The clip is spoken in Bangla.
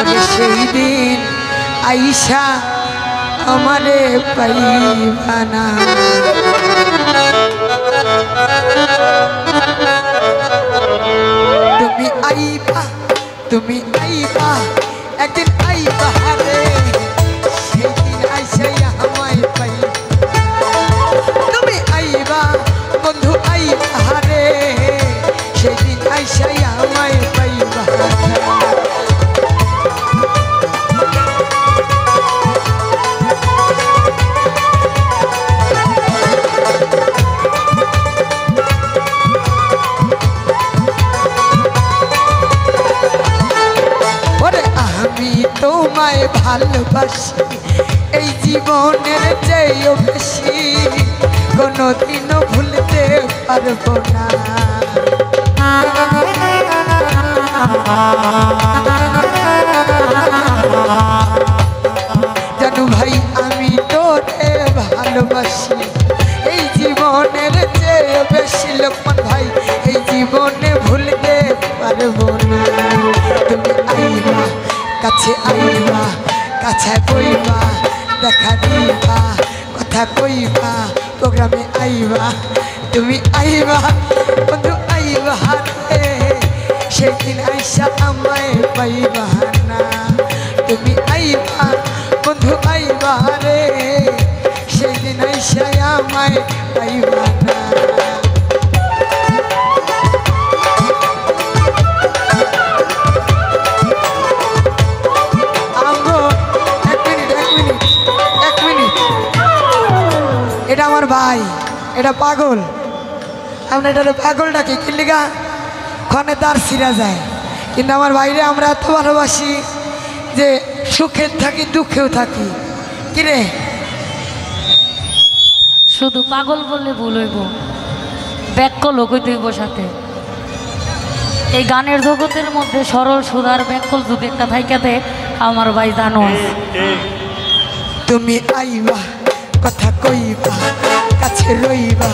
তবে সেই দিন আইসা আমারে পাইবা না। তুমি আইবা, তুমি আইবা, একদিন আইবা রে, সেই দিন আইসা আমায় পাইবা। তুমি আইবা বন্ধু আইবা রে, সেই দিন আইসা আমায় পাইবা। তোমায় ভালোবাসি এই জীবনের চেয়েও বেশি, কোনোদিনও ভুলতে পারবো না। জানু ভাই আমি তোরে ভালোবাসি এই জীবনের চেয়েও বেশি, লোকমান ভাই এই জীবনে ভুলতে পারবো না। তুমি আইবা কাছে, আইবা কাছে কইবা, দেখা দিবা কথা কইবা, প্রোগ্রামে আইবা। তুমি আইবা বন্ধু আইবা রে, সেদিন আইসা আমায় পাইবা না। তুমি আইবা বন্ধু আইবা রে, সেদিন আইসা আমায় পাইবা না। এটা আমার ভাই, এটা পাগল। আমরা এটা পাগলটাকে কিনলিগা ক্ষণে তার ছিঁড়া যায়, কিন্তু আমার ভাইরে আমরা এত ভালোবাসি যে সুখের থাকি দুঃখেও থাকি। কিরে শুধু পাগল বললে ভুল হইব, ব্যাক্য লোক হইব সাথে। এই গানের জগতের মধ্যে সরল সুধার ব্যাক্য যুগ একটা থাইকাতে আমার ভাই জানো। তুমি আইবা কথা কইবা কাছে রইবা।